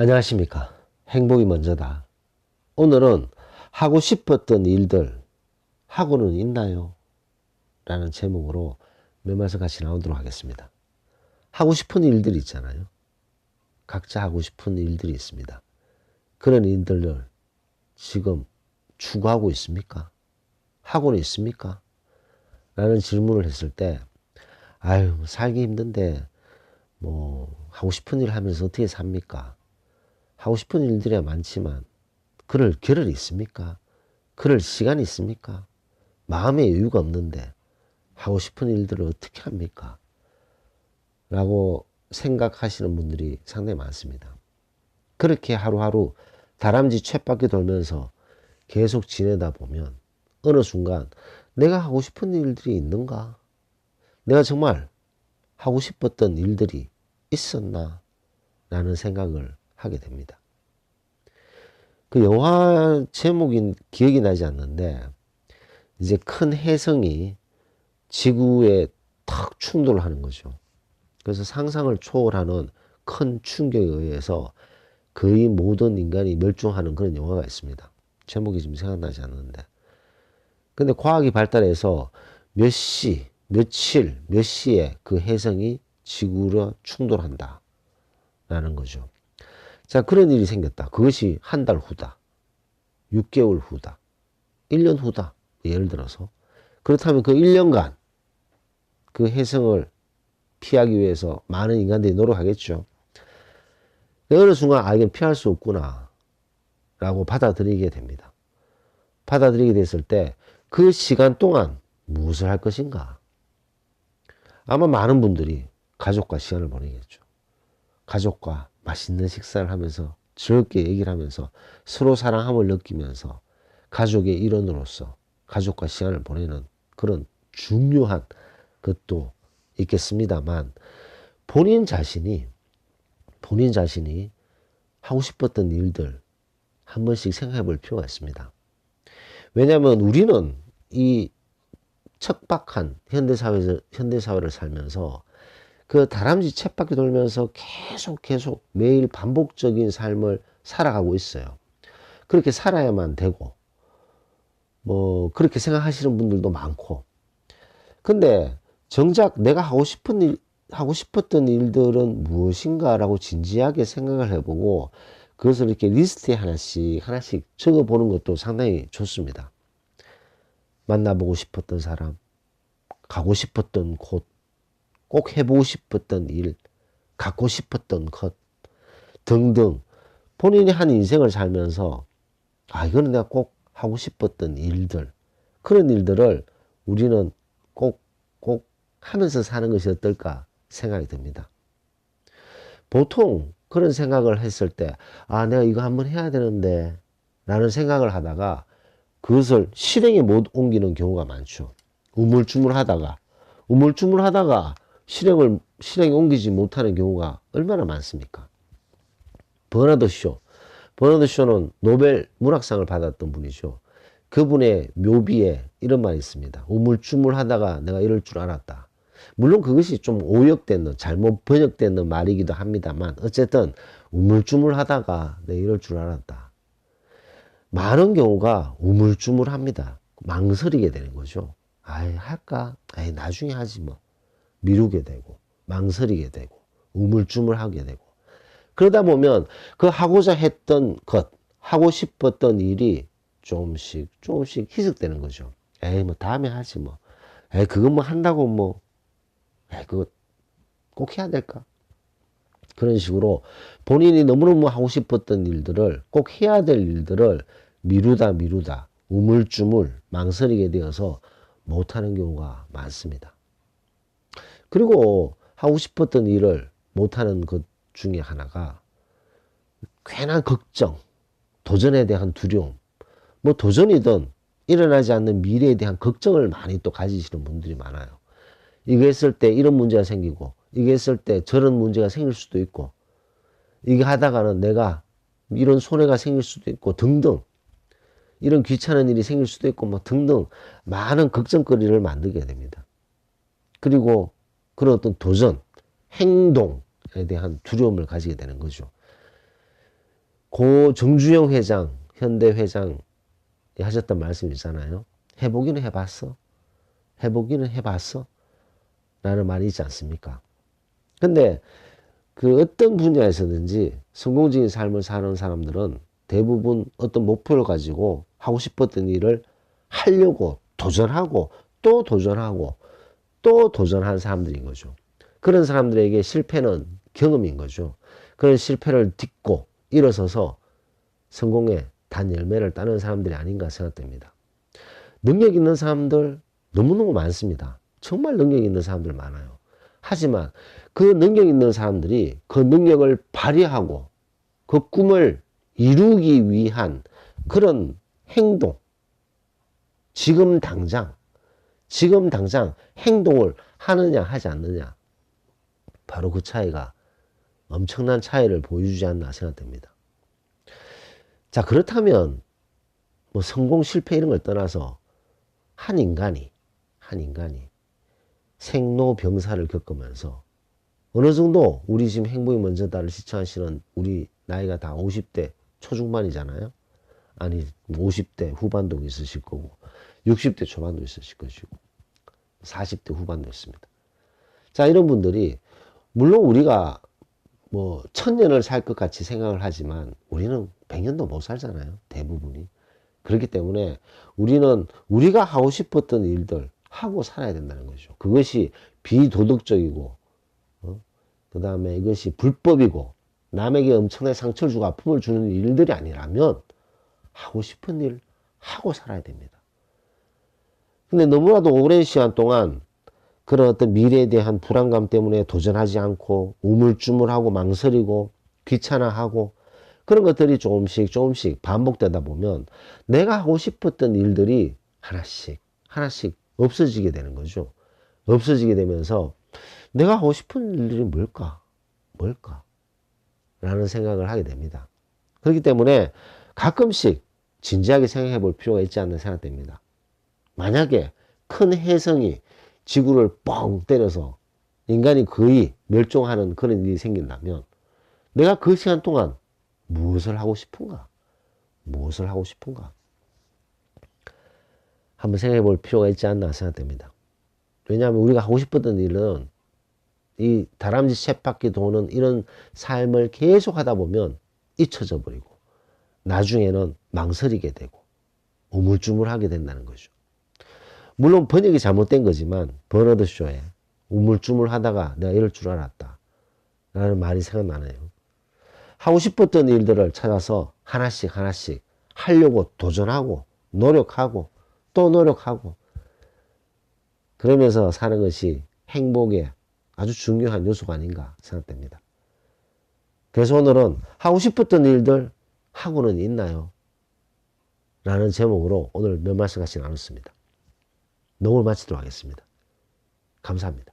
안녕하십니까. 행복이 먼저다. 오늘은 하고 싶었던 일들 하고는 있나요? 라는 제목으로 몇 말씀 같이 나오도록 하겠습니다. 하고 싶은 일들이 있잖아요. 각자 하고 싶은 일들이 있습니다. 그런 일들을 지금 추구하고 있습니까? 하고는 있습니까? 라는 질문을 했을 때 아유 살기 힘든데 뭐 하고 싶은 일 하면서 어떻게 삽니까? 하고 싶은 일들이 많지만 그럴 겨를이 있습니까? 그럴 시간이 있습니까? 마음의 여유가 없는데 하고 싶은 일들을 어떻게 합니까? 라고 생각하시는 분들이 상당히 많습니다. 그렇게 하루하루 다람쥐 쳇바퀴 돌면서 계속 지내다 보면 어느 순간 내가 하고 싶은 일들이 있는가? 내가 정말 하고 싶었던 일들이 있었나? 라는 생각을 하게 됩니다. 그 영화 제목이 기억이 나지 않는데 이제 큰 혜성이 지구에 탁 충돌을 하는 거죠. 그래서 상상을 초월하는 큰 충격에 의해서 거의 모든 인간이 멸종하는 그런 영화가 있습니다. 제목이 지금 생각나지 않는데. 근데 과학이 발달해서 몇 시, 며칠, 몇 시에 그 혜성이 지구로 충돌한다. 라는 거죠. 자, 그런 일이 생겼다. 그것이 한 달 후다. 6개월 후다. 1년 후다. 예를 들어서. 그렇다면 그 1년간 그 혜성을 피하기 위해서 많은 인간들이 노력하겠죠. 어느 순간 아 이건 피할 수 없구나 라고 받아들이게 됩니다. 받아들이게 됐을 때 그 시간 동안 무엇을 할 것인가? 아마 많은 분들이 가족과 시간을 보내겠죠. 가족과 맛있는 식사를 하면서 즐겁게 얘기를 하면서 서로 사랑함을 느끼면서 가족의 일원으로서 가족과 시간을 보내는 그런 중요한 것도 있겠습니다만 본인 자신이 하고 싶었던 일들 한 번씩 생각해 볼 필요가 있습니다. 왜냐하면 우리는 이 척박한 현대사회를 살면서 그 다람쥐 쳇바퀴 돌면서 계속 매일 반복적인 삶을 살아가고 있어요. 그렇게 살아야만 되고 뭐 그렇게 생각하시는 분들도 많고 근데 정작 내가 하고 싶었던 일들은 무엇인가라고 진지하게 생각을 해보고 그것을 이렇게 리스트에 하나씩 적어보는 것도 상당히 좋습니다. 만나보고 싶었던 사람, 가고 싶었던 곳, 꼭 해보고 싶었던 일, 갖고 싶었던 것 등등 본인이 한 인생을 살면서 아 이거는 내가 꼭 하고 싶었던 일들 그런 일들을 우리는 꼭 하면서 사는 것이 어떨까 생각이 듭니다. 보통 그런 생각을 했을 때 아 내가 이거 한번 해야 되는데 라는 생각을 하다가 그것을 실행에 못 옮기는 경우가 많죠. 우물쭈물하다가 실행에 옮기지 못하는 경우가 얼마나 많습니까? 버나드 쇼는 노벨 문학상을 받았던 분이죠. 그분의 묘비에 이런 말이 있습니다. 우물쭈물하다가 내가 이럴 줄 알았다. 물론 그것이 좀 오역되는 잘못 번역되는 말이기도 합니다만 어쨌든 우물쭈물하다가 내가 이럴 줄 알았다. 많은 경우가 우물쭈물합니다. 망설이게 되는 거죠. 아이 할까? 아이 나중에 하지 뭐. 미루게 되고 망설이게 되고 우물쭈물하게 되고 그러다 보면 그 하고자 했던 것 하고 싶었던 일이 조금씩 희석되는 거죠. 에이 뭐 다음에 하지 뭐. 에이 그건 뭐 한다고 뭐. 에이 그거 꼭 해야 될까? 그런 식으로 본인이 너무너무 하고 싶었던 일들을 꼭 해야 될 일들을 미루다 우물쭈물 망설이게 되어서 못하는 경우가 많습니다. 그리고 하고 싶었던 일을 못하는 것 중에 하나가 괜한 걱정, 도전에 대한 두려움, 뭐 도전이든 일어나지 않는 미래에 대한 걱정을 많이 또 가지시는 분들이 많아요. 이거 했을 때 이런 문제가 생기고 이거 했을 때 저런 문제가 생길 수도 있고 이거 하다가는 내가 이런 손해가 생길 수도 있고 등등 이런 귀찮은 일이 생길 수도 있고 뭐 등등 많은 걱정거리를 만들게 됩니다. 그리고 그런 어떤 도전, 행동에 대한 두려움을 가지게 되는 거죠. 고 정주영 회장, 현대 회장이 하셨던 말씀 있잖아요. 해보기는 해봤어. 해보기는 해봤어. 라는 말이 있지 않습니까? 근데 그 어떤 분야에서든지 성공적인 삶을 사는 사람들은 대부분 어떤 목표를 가지고 하고 싶었던 일을 하려고 도전하고 또 도전하고 또 도전하는 사람들인 거죠. 그런 사람들에게 실패는 경험인 거죠. 그런 실패를 딛고 일어서서 성공의 단 열매를 따는 사람들이 아닌가 생각됩니다. 능력 있는 사람들 너무너무 많습니다. 정말 능력 있는 사람들 많아요. 하지만 그 능력 있는 사람들이 그 능력을 발휘하고 그 꿈을 이루기 위한 그런 행동, 지금 당장 행동을 하느냐 하지 않느냐, 바로 그 차이가 엄청난 차이를 보여주지 않나 생각됩니다. 자, 그렇다면 뭐 성공 실패 이런 걸 떠나서 한 인간이 생로병사를 겪으면서 어느 정도 우리 지금 행복이 먼저다를 시청하시는 우리 나이가 다 50대 초중반이잖아요. 아니 50대 후반도 있으실 거고 60대 초반도 있으실 것이고 40대 후반도 있습니다. 자, 이런 분들이 물론 우리가 뭐 1000년을 살 것 같이 생각을 하지만 우리는 100년도 못 살잖아요. 대부분이. 그렇기 때문에 우리는 우리가 하고 싶었던 일들 하고 살아야 된다는 거죠. 그것이 비도덕적이고 그 다음에 이것이 불법이고 남에게 엄청나게 상처를 주고 아픔을 주는 일들이 아니라면 하고 싶은 일 하고 살아야 됩니다. 근데 너무나도 오랜 시간 동안 그런 어떤 미래에 대한 불안감 때문에 도전하지 않고 우물쭈물하고 망설이고 귀찮아하고 그런 것들이 조금씩 반복되다 보면 내가 하고 싶었던 일들이 하나씩 없어지게 되는 거죠. 없어지게 되면서 내가 하고 싶은 일들이 뭘까? 라는 생각을 하게 됩니다. 그렇기 때문에 가끔씩 진지하게 생각해 볼 필요가 있지 않나 생각됩니다. 만약에 큰 혜성이 지구를 뻥 때려서 인간이 거의 멸종하는 그런 일이 생긴다면 내가 그 시간 동안 무엇을 하고 싶은가? 한번 생각해 볼 필요가 있지 않나 생각됩니다. 왜냐하면 우리가 하고 싶었던 일은 이 다람쥐 쳇바퀴 도는 이런 삶을 계속 하다 보면 잊혀져 버리고 나중에는 망설이게 되고 우물쭈물하게 된다는 거죠. 물론 번역이 잘못된 거지만 버너드 쇼에 우물쭈물 하다가 내가 이럴 줄 알았다 라는 말이 생각나네요. 하고 싶었던 일들을 찾아서 하나씩 하려고 도전하고 노력하고 또 노력하고 그러면서 사는 것이 행복의 아주 중요한 요소가 아닌가 생각됩니다. 그래서 오늘은 하고 싶었던 일들 하고는 있나요? 라는 제목으로 오늘 몇 말씀 같이 나눴습니다. 녹음을 마치도록 하겠습니다. 감사합니다.